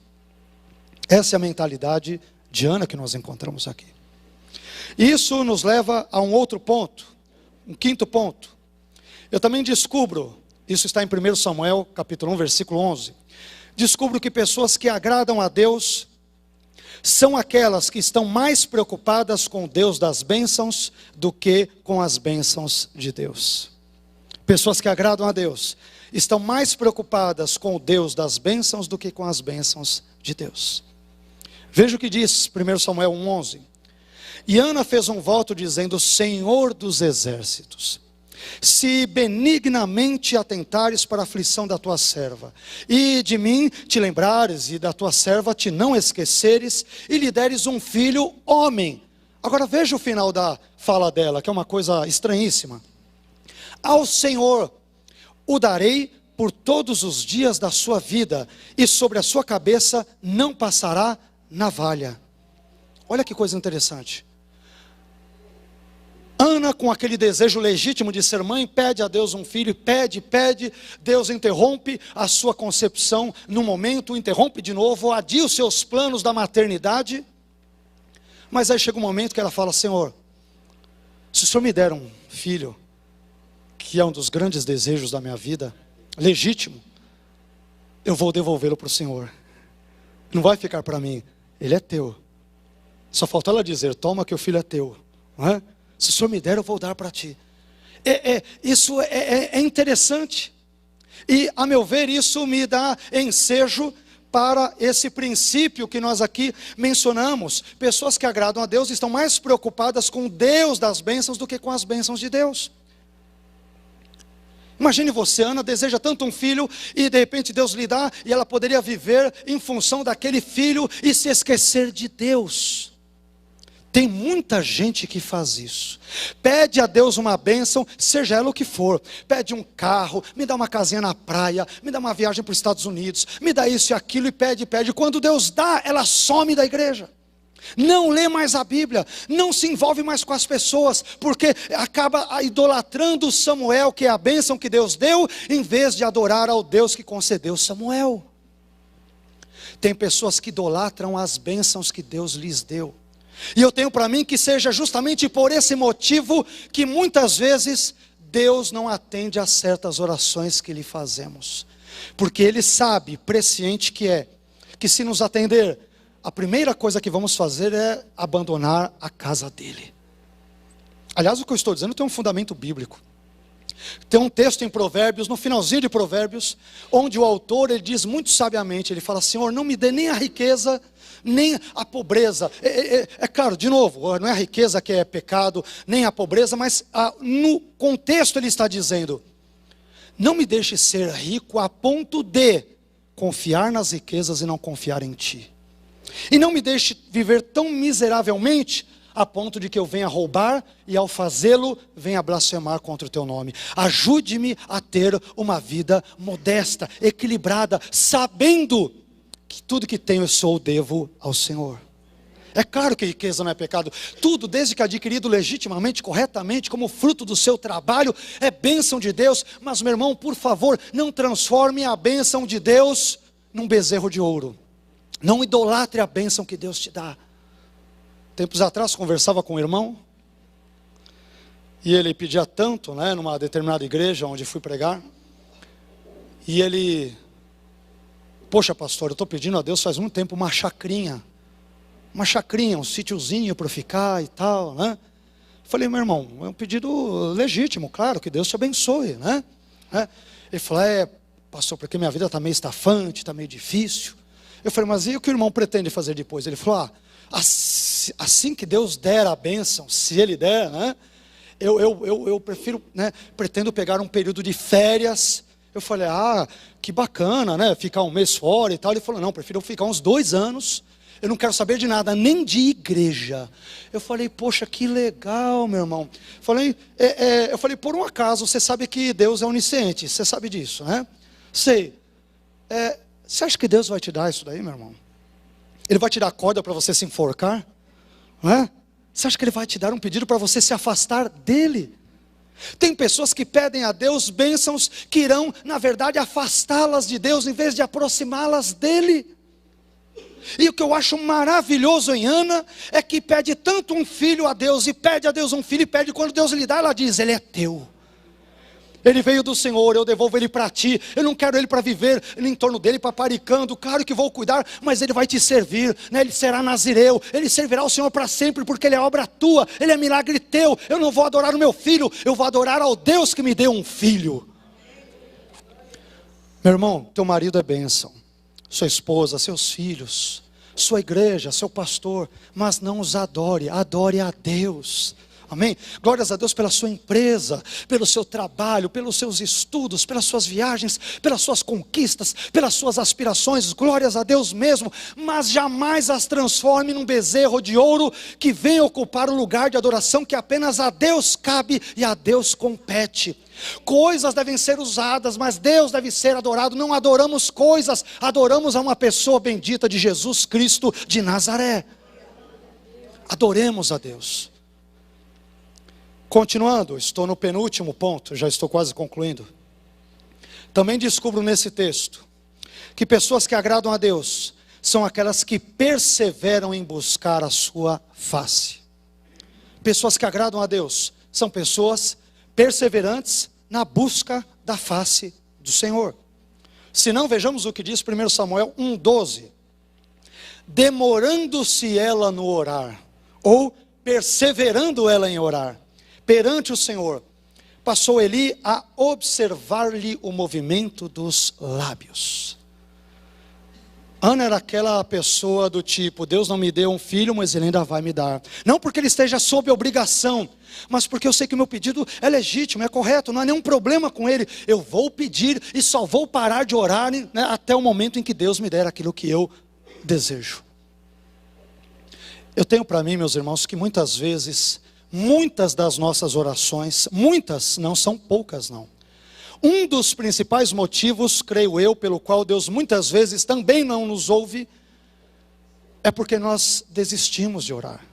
Essa é a mentalidade de Ana que nós encontramos aqui. Isso nos leva a um outro ponto, um quinto ponto. Eu também descubro, isso está em 1 Samuel, capítulo 1, versículo 11. Descubro que pessoas que agradam a Deus são aquelas que estão mais preocupadas com o Deus das bênçãos do que com as bênçãos de Deus. Pessoas que agradam a Deus estão mais preocupadas com o Deus das bênçãos do que com as bênçãos de Deus. Veja o que diz 1 Samuel 1:11. E Ana fez um voto dizendo: Senhor dos exércitos, se benignamente atentares para a aflição da tua serva, e de mim te lembrares, e da tua serva te não esqueceres, e lhe deres um filho homem. Agora veja o final da fala dela, que é uma coisa estranhíssima. Ao Senhor o darei por todos os dias da sua vida, e sobre a sua cabeça não passará navalha. Olha que coisa interessante. Ana, com aquele desejo legítimo de ser mãe, pede a Deus um filho, pede, Deus interrompe a sua concepção num momento, interrompe de novo, adia os seus planos da maternidade, mas aí chega um momento que ela fala: Senhor, se o Senhor me der um filho, que é um dos grandes desejos da minha vida, legítimo, eu vou devolvê-lo para o Senhor, não vai ficar para mim, ele é teu. Só falta ela dizer: toma que o filho é teu, não é? Se o Senhor me der, eu vou dar para ti. Isso é interessante. E, a meu ver, isso me dá ensejo para esse princípio que nós aqui mencionamos. Pessoas que agradam a Deus estão mais preocupadas com o Deus das bênçãos do que com as bênçãos de Deus. Imagine você, Ana deseja tanto um filho, e de repente Deus lhe dá, e ela poderia viver em função daquele filho e se esquecer de Deus. Tem muita gente que faz isso. Pede a Deus uma bênção, seja ela o que for. Pede um carro, me dá uma casinha na praia, me dá uma viagem para os Estados Unidos, me dá isso e aquilo, e pede. Quando Deus dá, ela some da igreja. Não lê mais a Bíblia, não se envolve mais com as pessoas, porque acaba idolatrando Samuel, que é a bênção que Deus deu, em vez de adorar ao Deus que concedeu Samuel. Tem pessoas que idolatram as bênçãos que Deus lhes deu. E eu tenho para mim que seja justamente por esse motivo que muitas vezes Deus não atende a certas orações que lhe fazemos. Porque Ele sabe, presciente que se nos atender, a primeira coisa que vamos fazer é abandonar a casa dEle. Aliás, o que eu estou dizendo tem um fundamento bíblico. Tem um texto em Provérbios, no finalzinho de Provérbios, onde o autor, ele diz muito sabiamente, ele fala: Senhor, não me dê nem a riqueza, nem a pobreza. É claro, de novo, não é a riqueza que é pecado, nem a pobreza, mas no contexto ele está dizendo: não me deixe ser rico a ponto de confiar nas riquezas e não confiar em ti. E não me deixe viver tão miseravelmente a ponto de que eu venha roubar e ao fazê-lo venha blasfemar contra o teu nome. Ajude-me a ter uma vida modesta, equilibrada, sabendo que tudo que tenho eu sou devo ao Senhor. É claro que riqueza não é pecado. Tudo, desde que adquirido legitimamente, corretamente, como fruto do seu trabalho, é bênção de Deus. Mas, meu irmão, por favor, não transforme a bênção de Deus num bezerro de ouro. Não idolatre a bênção que Deus te dá. Tempos atrás conversava com um irmão, e ele pedia tanto, numa determinada igreja onde fui pregar, e ele, poxa pastor, eu estou pedindo a Deus faz muito tempo uma chacrinha, um sítiozinho para ficar e tal, Falei, meu irmão, é um pedido legítimo, claro, que Deus te abençoe, Ele falou, pastor, porque minha vida está meio estafante, está meio difícil. Eu falei, mas e o que o irmão pretende fazer depois? Ele falou, assim que Deus der a bênção, se Ele der, eu prefiro, pretendo pegar um período de férias. Eu falei, que bacana, ficar um mês fora e tal. Ele falou, não, prefiro ficar uns 2 anos, eu não quero saber de nada, nem de igreja. Eu falei, poxa, que legal, meu irmão. Eu falei, por um acaso, você sabe que Deus é onisciente, você sabe disso, Sei. Você acha que Deus vai te dar isso daí, meu irmão? Ele vai te dar corda para você se enforcar? Você acha que Ele vai te dar um pedido para você se afastar dEle? Tem pessoas que pedem a Deus bênçãos que irão, na verdade, afastá-las de Deus, em vez de aproximá-las dEle. E o que eu acho maravilhoso em Ana, é que pede tanto um filho a Deus, e pede a Deus um filho, e pede, quando Deus lhe dá, ela diz, Ele é teu. Ele veio do Senhor, eu devolvo Ele para ti. Eu não quero Ele para viver em torno dEle, paparicando. Claro que vou cuidar, mas Ele vai te servir, Ele será nazireu, Ele servirá ao Senhor para sempre, porque Ele é obra tua, Ele é milagre teu. Eu não vou adorar o meu filho, eu vou adorar ao Deus que me deu um filho. Meu irmão, teu marido é bênção, sua esposa, seus filhos, sua igreja, seu pastor, mas não os adore, adore a Deus. Amém? Glórias a Deus pela sua empresa, pelo seu trabalho, pelos seus estudos, pelas suas viagens, pelas suas conquistas, pelas suas aspirações. Glórias a Deus mesmo, mas jamais as transforme num bezerro de ouro que vem ocupar o lugar de adoração que apenas a Deus cabe e a Deus compete. Coisas devem ser usadas, mas Deus deve ser adorado. Não adoramos coisas, adoramos a uma pessoa bendita de Jesus Cristo de Nazaré. Adoremos a Deus. Continuando, estou no penúltimo ponto, já estou quase concluindo. Também descubro nesse texto que pessoas que agradam a Deus são aquelas que perseveram em buscar a sua face. Pessoas que agradam a Deus são pessoas perseverantes na busca da face do Senhor. Se não, vejamos o que diz 1 Samuel 1,12. Demorando-se ela no orar, ou perseverando ela em orar, perante o Senhor, passou Eli a observar-lhe o movimento dos lábios. Ana era aquela pessoa do tipo, Deus não me deu um filho, mas Ele ainda vai me dar. Não porque Ele esteja sob obrigação, mas porque eu sei que o meu pedido é legítimo, é correto, não há nenhum problema com Ele. Eu vou pedir e só vou parar de orar, até o momento em que Deus me der aquilo que eu desejo. Eu tenho para mim, meus irmãos, que muitas vezes, muitas das nossas orações, muitas, não são poucas não. Um dos principais motivos, creio eu, pelo qual Deus muitas vezes também não nos ouve, é porque nós desistimos de orar.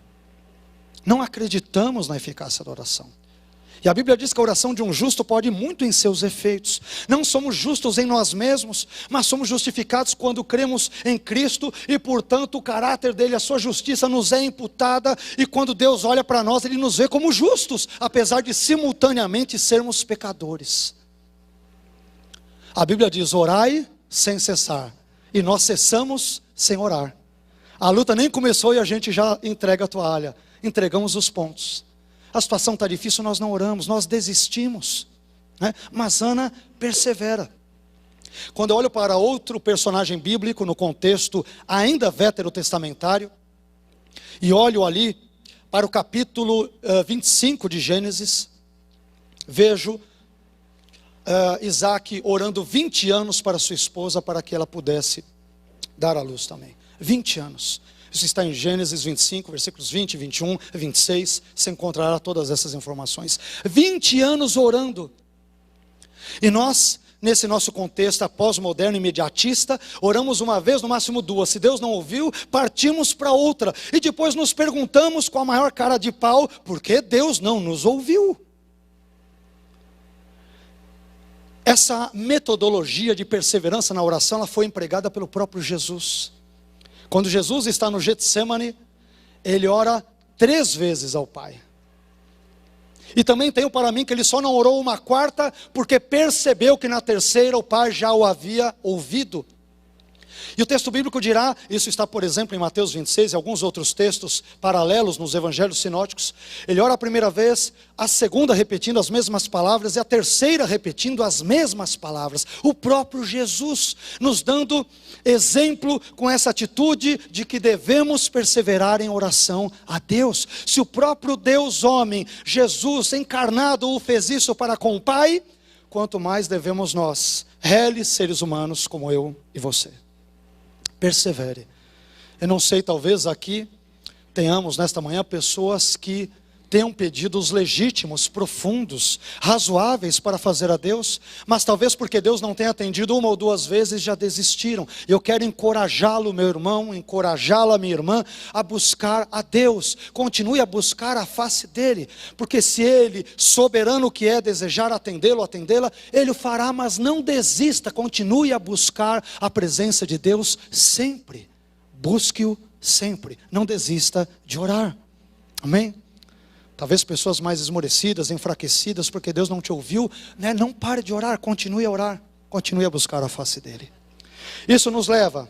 Não acreditamos na eficácia da oração. E a Bíblia diz que a oração de um justo pode muito em seus efeitos. Não somos justos em nós mesmos, mas somos justificados quando cremos em Cristo, e portanto o caráter dele, a sua justiça nos é imputada, e quando Deus olha para nós, Ele nos vê como justos, apesar de simultaneamente sermos pecadores. A Bíblia diz, orai sem cessar, e nós cessamos sem orar. A luta nem começou e a gente já entrega a toalha, entregamos os pontos. A situação está difícil, nós não oramos, nós desistimos, Mas Ana persevera. Quando eu olho para outro personagem bíblico, no contexto ainda veterotestamentário, e olho ali para o capítulo 25 de Gênesis, vejo Isaac orando 20 anos para sua esposa, para que ela pudesse dar à luz também. 20 anos. Isso está em Gênesis 25, versículos 20, 21, 26. Você encontrará todas essas informações. 20 anos orando. E nós, nesse nosso contexto pós-moderno imediatista, oramos uma vez, no máximo duas. Se Deus não ouviu, partimos para outra. E depois nos perguntamos com a maior cara de pau, por que Deus não nos ouviu? Essa metodologia de perseverança na oração, ela foi empregada pelo próprio Jesus. Quando Jesus está no Getsemane, ele ora 3 vezes ao Pai. E também tenho para mim que ele só não orou uma quarta, porque percebeu que na terceira o Pai já o havia ouvido. E o texto bíblico dirá, isso está por exemplo em Mateus 26 e alguns outros textos paralelos nos evangelhos sinóticos. Ele ora a primeira vez, a segunda repetindo as mesmas palavras e a terceira repetindo as mesmas palavras. O próprio Jesus nos dando exemplo com essa atitude de que devemos perseverar em oração a Deus. Se o próprio Deus homem, Jesus encarnado, o fez isso para com o Pai, quanto mais devemos nós, réis seres humanos como eu e você. Persevere. Eu não sei, talvez aqui tenhamos nesta manhã pessoas que tenham pedidos legítimos, profundos, razoáveis para fazer a Deus, mas talvez porque Deus não tenha atendido 1 ou 2 vezes já desistiram. Eu quero encorajá-lo, meu irmão, encorajá-la, minha irmã, a buscar a Deus. Continue a buscar a face dEle, porque se Ele, soberano que é, desejar atendê-lo, atendê-la, Ele o fará, mas não desista, continue a buscar a presença de Deus sempre. Busque-o sempre, não desista de orar. Amém? Talvez pessoas mais esmorecidas, enfraquecidas, porque Deus não te ouviu, né? Não pare de orar, continue a orar, continue a buscar a face dEle. Isso nos leva,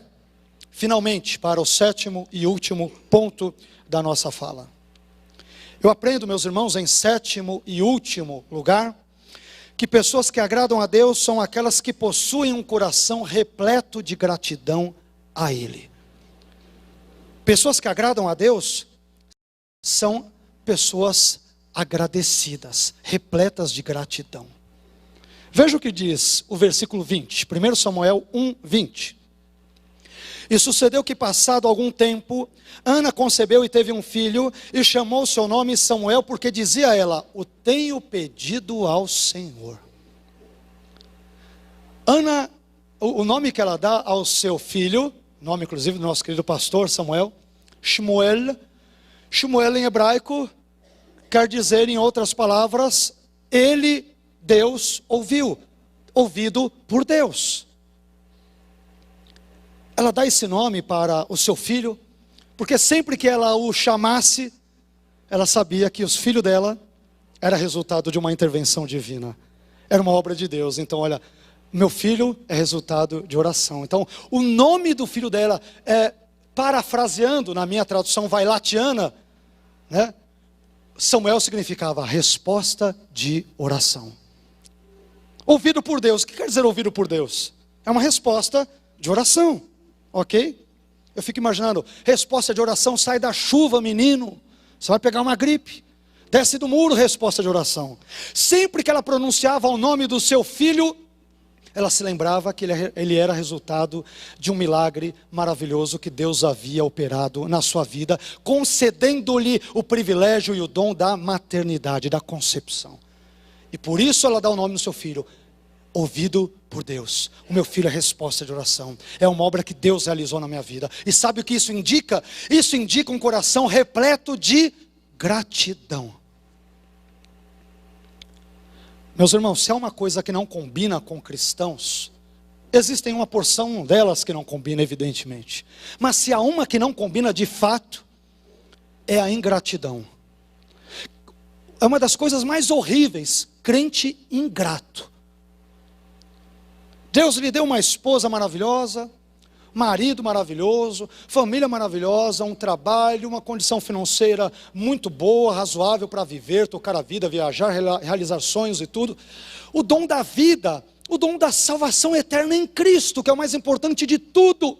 finalmente, para o 7º e último ponto da nossa fala. Eu aprendo, meus irmãos, em 7º e último lugar, que pessoas que agradam a Deus são aquelas que possuem um coração repleto de gratidão a Ele. Pessoas que agradam a Deus são pessoas agradecidas, repletas de gratidão. Veja o que diz o versículo 20, 1 Samuel 1, 20. E sucedeu que passado algum tempo, Ana concebeu e teve um filho, e chamou seu nome Samuel, porque dizia a ela, o tenho pedido ao Senhor. Ana, o nome que ela dá ao seu filho, nome inclusive do nosso querido pastor Samuel, Shmuel. Shmuel em hebraico quer dizer, em outras palavras, ele, Deus, ouviu, ouvido por Deus. Ela dá esse nome para o seu filho, porque sempre que ela o chamasse, ela sabia que os filhos dela era resultado de uma intervenção divina. Era uma obra de Deus. Então, olha, meu filho é resultado de oração. Então, o nome do filho dela parafraseando na minha tradução vailatiana, né? Samuel significava resposta de oração. Ouvido por Deus. O que quer dizer ouvido por Deus? É uma resposta de oração, ok? Eu fico imaginando, resposta de oração, sai da chuva, menino, você vai pegar uma gripe. Desce do muro, resposta de oração. Sempre que ela pronunciava o nome do seu filho, ela se lembrava que ele era resultado de um milagre maravilhoso que Deus havia operado na sua vida, concedendo-lhe o privilégio e o dom da maternidade, da concepção. E por isso ela dá o nome do seu filho, ouvido por Deus. O meu filho é resposta de oração. É uma obra que Deus realizou na minha vida. E sabe o que isso indica? Isso indica um coração repleto de gratidão. Meus irmãos, se há uma coisa que não combina com cristãos, existem uma porção delas que não combina, evidentemente. Mas se há uma que não combina de fato, é a ingratidão. É uma das coisas mais horríveis, crente ingrato. Deus lhe deu uma esposa maravilhosa, marido maravilhoso, família maravilhosa, um trabalho, uma condição financeira muito boa, razoável para viver, tocar a vida, viajar, realizar sonhos e tudo. O dom da vida, o dom da salvação eterna em Cristo, que é o mais importante de tudo.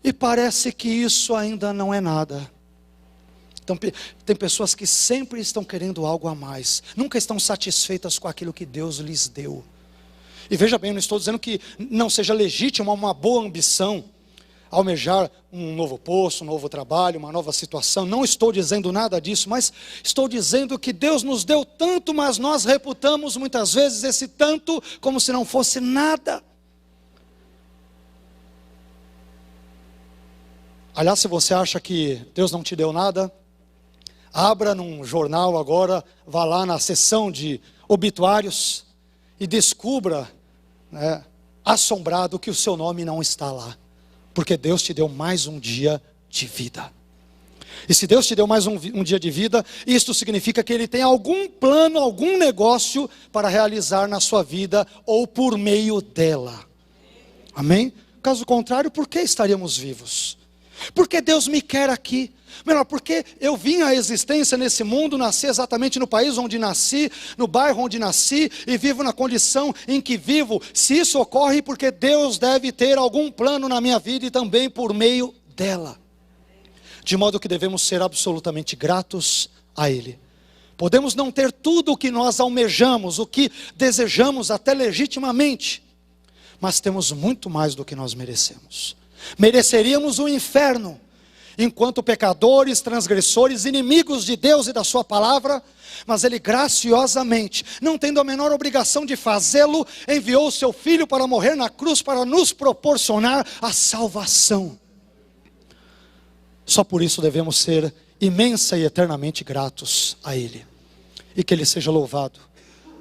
E parece que isso ainda não é nada. Então, tem pessoas que sempre estão querendo algo a mais, nunca estão satisfeitas com aquilo que Deus lhes deu. E veja bem, eu não estou dizendo que não seja legítima uma boa ambição, almejar um novo posto, um novo trabalho, uma nova situação. Não estou dizendo nada disso, mas estou dizendo que Deus nos deu tanto, mas nós reputamos muitas vezes esse tanto como se não fosse nada. Aliás, se você acha que Deus não te deu nada, abra num jornal agora, vá lá na seção de obituários e descubra, assombrado, que o seu nome não está lá. Porque Deus te deu mais um dia de vida. E se Deus te deu mais um dia de vida, isto significa que Ele tem algum plano, algum negócio para realizar na sua vida ou por meio dela. Amém? Caso contrário, por que estaríamos vivos? Porque Deus me quer aqui. Melhor, porque eu vim à existência nesse mundo, nasci exatamente no país onde nasci, no bairro onde nasci, e vivo na condição em que vivo. Se isso ocorre, porque Deus deve ter algum plano na minha vida e também por meio dela. De modo que devemos ser absolutamente gratos a Ele. Podemos não ter tudo o que nós almejamos, o que desejamos até legitimamente, mas temos muito mais do que nós merecemos. Mereceríamos o inferno, enquanto pecadores, transgressores, inimigos de Deus e da sua palavra, mas Ele graciosamente, não tendo a menor obrigação de fazê-lo, enviou o seu Filho para morrer na cruz, para nos proporcionar a salvação. Só por isso devemos ser imensa e eternamente gratos a Ele. E que Ele seja louvado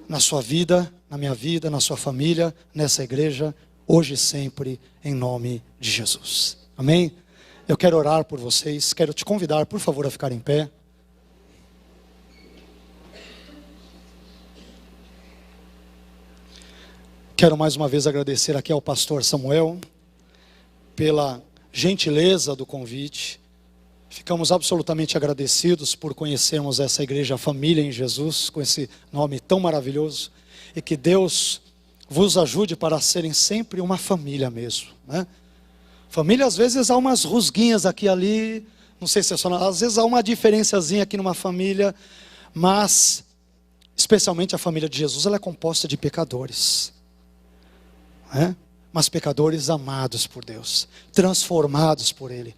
na sua vida, na minha vida, na sua família, nessa igreja, hoje e sempre, em nome de Jesus. Amém? Eu quero orar por vocês, quero te convidar, por favor, a ficar em pé. Quero mais uma vez agradecer aqui ao pastor Samuel, pela gentileza do convite. Ficamos absolutamente agradecidos por conhecermos essa igreja Família em Jesus, com esse nome tão maravilhoso, e que Deus vos ajude para serem sempre uma família mesmo, né? Família, às vezes há umas rusguinhas aqui e ali, não sei se é só, às vezes há uma diferenciazinha aqui numa família, mas especialmente a família de Jesus, ela é composta de pecadores, né? Mas pecadores amados por Deus, transformados por Ele.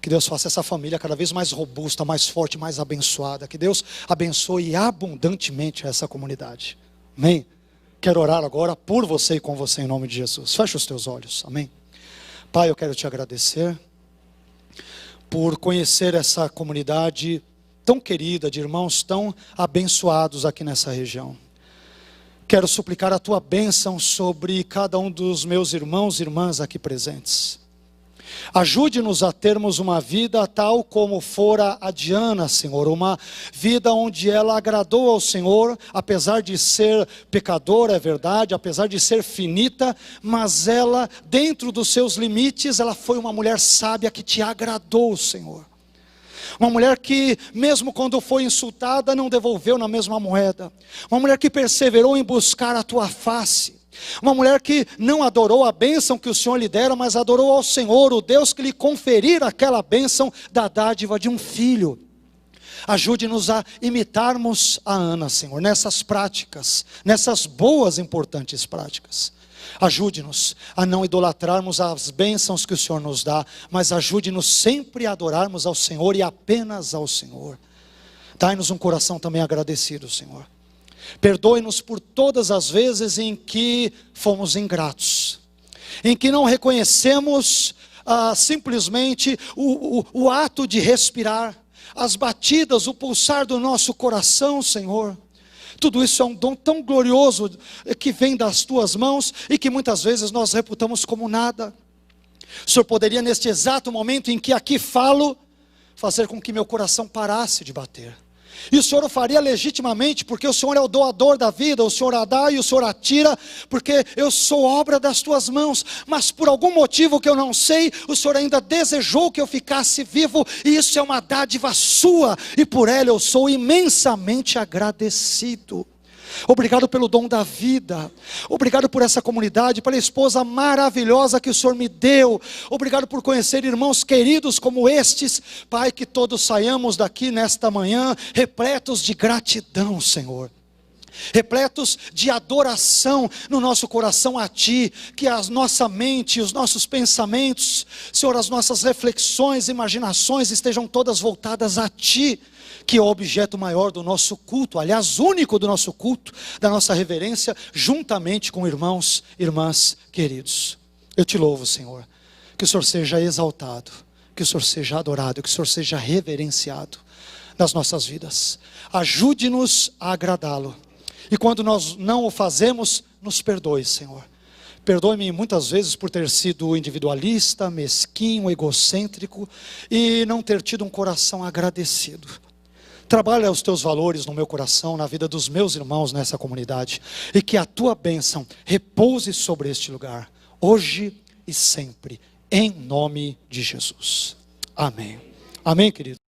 Que Deus faça essa família cada vez mais robusta, mais forte, mais abençoada. Que Deus abençoe abundantemente essa comunidade. Amém? Quero orar agora por você e com você em nome de Jesus. Feche os teus olhos. Amém? Pai, eu quero te agradecer por conhecer essa comunidade tão querida, de irmãos tão abençoados aqui nessa região. Quero suplicar a tua bênção sobre cada um dos meus irmãos e irmãs aqui presentes. Ajude-nos a termos uma vida tal como fora a Diana, Senhor. Uma vida onde ela agradou ao Senhor, apesar de ser pecadora, é verdade, apesar de ser finita, mas ela, dentro dos seus limites, ela foi uma mulher sábia que te agradou, Senhor. Uma mulher que, mesmo quando foi insultada, não devolveu na mesma moeda. Uma mulher que perseverou em buscar a tua face. Uma mulher que não adorou a bênção que o Senhor lhe dera, mas adorou ao Senhor, o Deus que lhe conferir aquela bênção da dádiva de um filho. Ajude-nos a imitarmos a Ana, Senhor, nessas práticas, nessas boas e importantes práticas. Ajude-nos a não idolatrarmos as bênçãos que o Senhor nos dá, mas ajude-nos sempre a adorarmos ao Senhor e apenas ao Senhor. Dai-nos um coração também agradecido, Senhor. Perdoe-nos por todas as vezes em que fomos ingratos, em que não reconhecemos simplesmente o ato de respirar, as batidas, o pulsar do nosso coração, Senhor. Tudo isso é um dom tão glorioso que vem das tuas mãos e que muitas vezes nós reputamos como nada. O Senhor poderia, neste exato momento em que aqui falo, fazer com que meu coração parasse de bater. E o Senhor o faria legitimamente, porque o Senhor é o doador da vida, o Senhor a dá e o Senhor a tira, porque eu sou obra das tuas mãos. Mas por algum motivo que eu não sei, o Senhor ainda desejou que eu ficasse vivo, e isso é uma dádiva sua, e por ela eu sou imensamente agradecido. Obrigado pelo dom da vida, obrigado por essa comunidade, pela esposa maravilhosa que o Senhor me deu, obrigado por conhecer irmãos queridos como estes. Pai, que todos saiamos daqui nesta manhã repletos de gratidão, Senhor. repletos de adoração no nosso coração a Ti, que a nossa mente, os nossos pensamentos, Senhor, as nossas reflexões, imaginações estejam todas voltadas a Ti, que é o objeto maior do nosso culto, aliás, único do nosso culto, da nossa reverência, juntamente com irmãos, irmãs queridos. Eu Te louvo, Senhor, que o Senhor seja exaltado, que o Senhor seja adorado, que o Senhor seja reverenciado nas nossas vidas. Ajude-nos a agradá-lo. E quando nós não o fazemos, nos perdoe, Senhor. Perdoe-me muitas vezes por ter sido individualista, mesquinho, egocêntrico e não ter tido um coração agradecido. Trabalha os Teus valores no meu coração, na vida dos meus irmãos nessa comunidade, e que a Tua bênção repouse sobre este lugar, hoje e sempre, em nome de Jesus. Amém. Amém, querido.